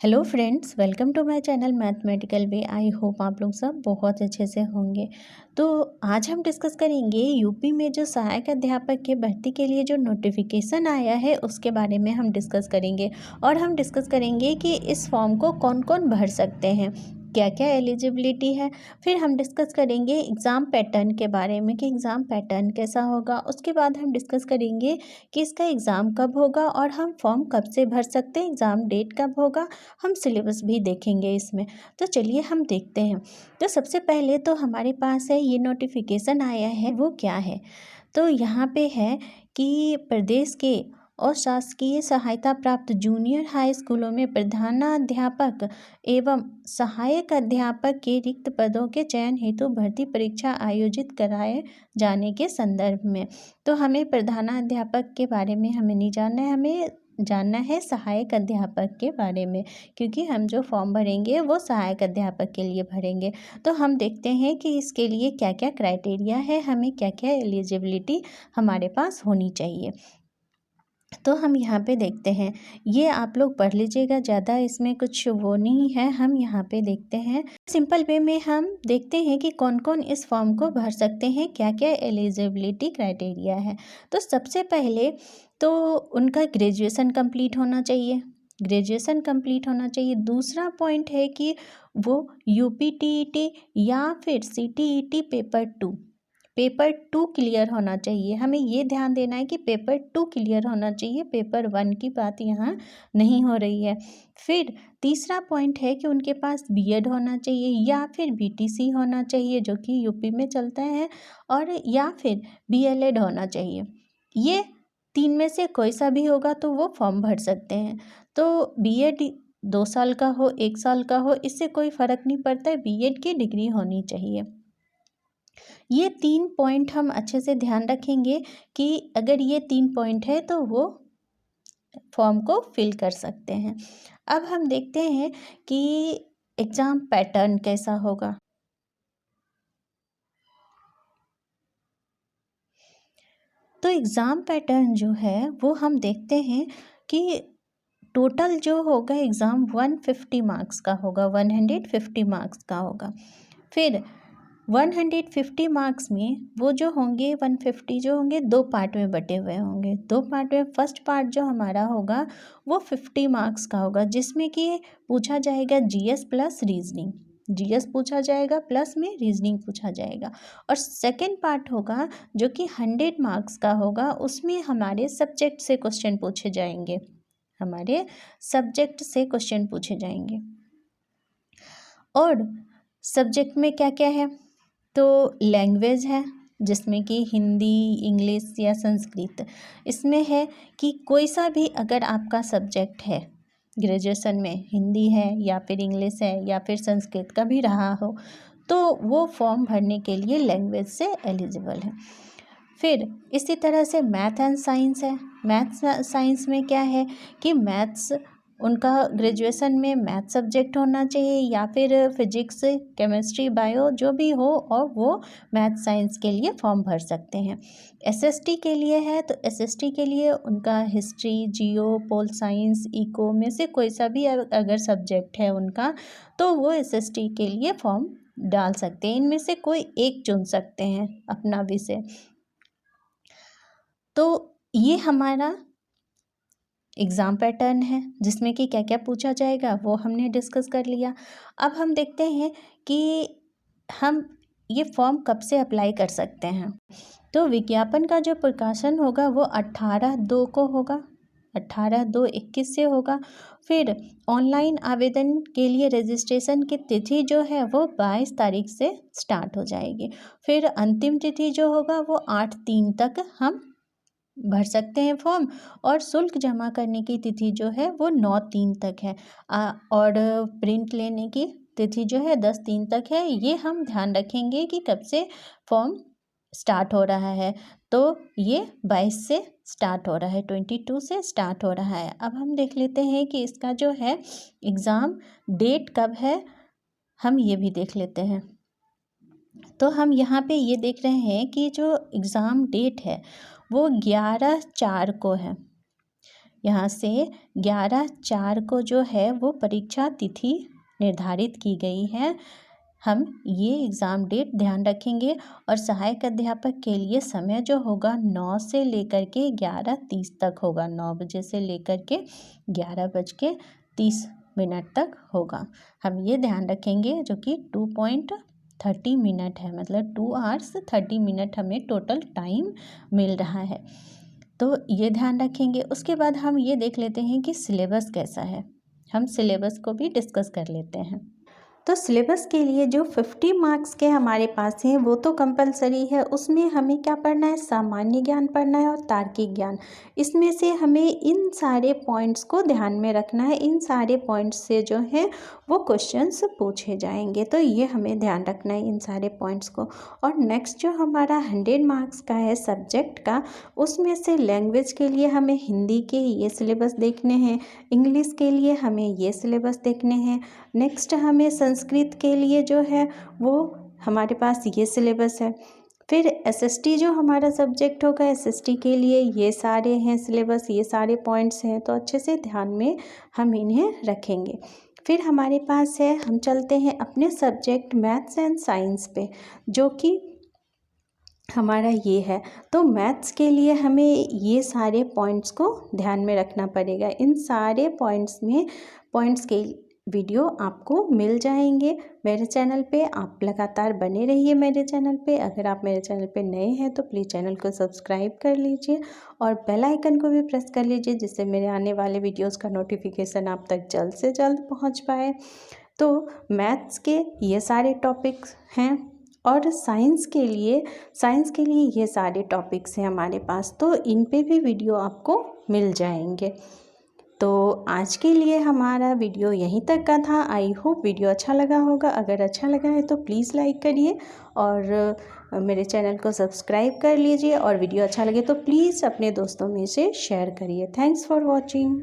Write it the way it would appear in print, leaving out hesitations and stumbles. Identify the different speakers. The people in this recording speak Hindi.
Speaker 1: Hello friends, welcome to my channel mathematical way. I hope आप लोग सब बहुत अच्छे से होंगे। तो आज हम डिस्कस करेंगे यूपी में जो सहायक अध्यापक के भर्ती के लिए जो नोटिफिकेशन आया है उसके बारे में हम डिस्कस करेंगे। और हम डिस्कस करेंगे कि इस फॉर्म को कौन कौन भर सकते हैं, क्या क्या एलिजिबिलिटी है। फिर हम डिस्कस करेंगे एग्ज़ाम पैटर्न के बारे में कि एग्ज़ाम पैटर्न कैसा होगा। उसके बाद हम डिस्कस करेंगे कि इसका एग्ज़ाम कब होगा और हम फॉर्म कब से भर सकते हैं, एग्ज़ाम डेट कब होगा। हम सिलेबस भी देखेंगे इसमें। तो चलिए हम देखते हैं। तो सबसे पहले तो हमारे पास है ये नोटिफिकेशन आया है वो क्या है। तो यहाँ पे है कि प्रदेश के और शासकीय सहायता प्राप्त जूनियर हाई स्कूलों में प्रधानाध्यापक एवं सहायक अध्यापक के रिक्त पदों के चयन हेतु भर्ती परीक्षा आयोजित कराए जाने के संदर्भ में। तो हमें प्रधानाध्यापक के बारे में हमें नहीं जानना है, हमें जानना है सहायक अध्यापक के बारे में, क्योंकि हम जो फॉर्म भरेंगे वो सहायक अध्यापक के लिए भरेंगे। तो हम देखते हैं कि इसके लिए क्या क्या क्राइटेरिया है, हमें क्या क्या एलिजिबिलिटी हमारे पास होनी चाहिए। तो हम यहाँ पे देखते हैं, ये आप लोग पढ़ लीजिएगा, ज़्यादा इसमें कुछ वो नहीं है। हम यहाँ पे देखते हैं सिंपल वे में, हम देखते हैं कि कौन कौन इस फॉर्म को भर सकते हैं, क्या क्या एलिजिबिलिटी क्राइटेरिया है। तो सबसे पहले तो उनका ग्रेजुएशन कंप्लीट होना चाहिए, ग्रेजुएशन कंप्लीट होना चाहिए। दूसरा पॉइंट है कि वो UPTET या फिर CTET पेपर टू क्लियर होना चाहिए। हमें ये ध्यान देना है कि पेपर टू क्लियर होना चाहिए, पेपर वन की बात यहाँ नहीं हो रही है। फिर तीसरा पॉइंट है कि उनके पास BEd होना चाहिए या फिर BTC होना चाहिए जो कि यूपी में चलता है, और या फिर BLEd होना चाहिए। ये तीन में से कोई सा भी होगा तो वो फॉर्म भर सकते हैं। तो BEd 2 साल का हो 1 साल का हो इससे कोई फ़र्क नहीं पड़ता है, BEd की डिग्री होनी चाहिए। ये 3 पॉइंट हम अच्छे से ध्यान रखेंगे कि अगर ये 3 पॉइंट है तो वो फॉर्म को फिल कर सकते हैं। अब हम देखते हैं कि एग्ज़ाम पैटर्न कैसा होगा। तो एग्ज़ाम पैटर्न जो है वो हम देखते हैं कि टोटल जो होगा एग्ज़ाम 150 मार्क्स का होगा, 150 मार्क्स का होगा। फिर 150 मार्क्स में वो जो होंगे 150 जो होंगे 2 पार्ट में बटे हुए होंगे। 2 पार्ट में फर्स्ट पार्ट जो हमारा होगा वो 50 मार्क्स का होगा, जिसमें कि पूछा जाएगा GS प्लस रीजनिंग, GS पूछा जाएगा प्लस में रीजनिंग पूछा जाएगा। और सेकेंड पार्ट होगा जो कि 100 मार्क्स का होगा, उसमें हमारे सब्जेक्ट से क्वेश्चन पूछे जाएंगे, हमारे सब्जेक्ट से क्वेश्चन पूछे जाएंगे। और सब्जेक्ट में क्या क्या है, तो लैंग्वेज है जिसमें कि हिंदी, इंग्लिश या संस्कृत। इसमें है कि कोई सा भी अगर आपका सब्जेक्ट है ग्रेजुएशन में, हिंदी है या फिर इंग्लिश है या फिर संस्कृत का भी रहा हो, तो वो फॉर्म भरने के लिए लैंग्वेज से एलिजिबल है। फिर इसी तरह से मैथ एंड साइंस है। मैथ्स साइंस में क्या है कि मैथ्स उनका ग्रेजुएशन में मैथ सब्जेक्ट होना चाहिए या फिर फिजिक्स, केमिस्ट्री, बायो जो भी हो, और वो मैथ साइंस के लिए फॉर्म भर सकते हैं। SST के लिए है तो SST के लिए उनका हिस्ट्री, जियो, पोल साइंस, इको में से कोई सा भी अगर सब्जेक्ट है उनका तो वो SST के लिए फॉर्म डाल सकते हैं। इनमें से कोई एक चुन सकते हैं अपना विषय। तो ये हमारा एग्ज़ाम पैटर्न है जिसमें कि क्या क्या पूछा जाएगा वो हमने डिस्कस कर लिया। अब हम देखते हैं कि हम ये फॉर्म कब से अप्लाई कर सकते हैं। तो विज्ञापन का जो प्रकाशन होगा वो 18/2 को होगा, 18/2/21 से होगा। फिर ऑनलाइन आवेदन के लिए रजिस्ट्रेशन की तिथि जो है वो 22 तारीख से स्टार्ट हो जाएगी। फिर अंतिम तिथि जो होगा वो 8/3 तक हम भर सकते हैं फॉर्म, और शुल्क जमा करने की तिथि जो है वो 9/3 तक है। और प्रिंट लेने की तिथि जो है 10/3 तक है। ये हम ध्यान रखेंगे कि कब से फॉर्म स्टार्ट हो रहा है। तो ये 22 से स्टार्ट हो रहा है, 22 से स्टार्ट हो रहा है। अब हम देख लेते हैं कि इसका जो है एग्ज़ाम डेट कब है, हम ये भी देख लेते हैं। तो हम यहाँ पे ये देख रहे हैं कि जो एग्ज़ाम डेट है वो 11/4 को है, यहाँ से 11/4 को जो है वो परीक्षा तिथि निर्धारित की गई है। हम ये एग्ज़ाम डेट ध्यान रखेंगे और सहायक अध्यापक के लिए समय जो होगा 9 से लेकर के 11:30 तक होगा। 9 बजे से लेकर के 11:30 तक होगा। हम ये ध्यान रखेंगे, जो कि 2.30 मिनट है, मतलब 2 आवर्स 30 मिनट हमें टोटल टाइम मिल रहा है, तो ये ध्यान रखेंगे। उसके बाद हम ये देख लेते हैं कि सिलेबस कैसा है। हम सिलेबस को भी डिस्कस कर लेते हैं। तो सिलेबस के लिए जो 50 मार्क्स के हमारे पास हैं वो तो कंपलसरी है। उसमें हमें क्या पढ़ना है, सामान्य ज्ञान पढ़ना है और तार्किक ज्ञान। इसमें से हमें इन सारे पॉइंट्स को ध्यान में रखना है। इन सारे पॉइंट्स से जो है वो क्वेश्चंस पूछे जाएंगे, तो ये हमें ध्यान रखना है इन सारे पॉइंट्स को। और नेक्स्ट जो हमारा 100 मार्क्स का है सब्जेक्ट का, उसमें से लैंग्वेज के लिए हमें हिंदी के ये सिलेबस देखने हैं, इंग्लिश के लिए हमें ये सिलेबस देखने हैं, नेक्स्ट हमें संस्कृत के लिए जो है वो हमारे पास ये सिलेबस है। फिर एसएसटी जो हमारा सब्जेक्ट होगा, एसएसटी के लिए ये सारे हैं सिलेबस, ये सारे पॉइंट्स हैं, तो अच्छे से ध्यान में हम इन्हें रखेंगे। फिर हमारे पास है, हम चलते हैं अपने सब्जेक्ट मैथ्स एंड साइंस पे, जो कि हमारा ये है। तो मैथ्स के लिए हमें ये सारे पॉइंट्स को ध्यान में रखना पड़ेगा। इन सारे पॉइंट्स के वीडियो आपको मिल जाएंगे मेरे चैनल पे। आप लगातार बने रहिए मेरे चैनल पे। अगर आप मेरे चैनल पे नए हैं तो प्लीज़ चैनल को सब्सक्राइब कर लीजिए और बेल आइकन को भी प्रेस कर लीजिए, जिससे मेरे आने वाले वीडियोस का नोटिफिकेशन आप तक जल्द से जल्द पहुंच पाए। तो मैथ्स के ये सारे टॉपिक्स हैं और साइंस के लिए ये सारे टॉपिक्स हैं हमारे पास, तो इन पे भी वीडियो आपको मिल जाएंगे। तो आज के लिए हमारा वीडियो यहीं तक का था। आई होप वीडियो अच्छा लगा होगा। अगर अच्छा लगा है तो प्लीज़ लाइक करिए और मेरे चैनल को सब्सक्राइब कर लीजिए, और वीडियो अच्छा लगे तो प्लीज़ अपने दोस्तों में से शेयर करिए। Thanks for watching.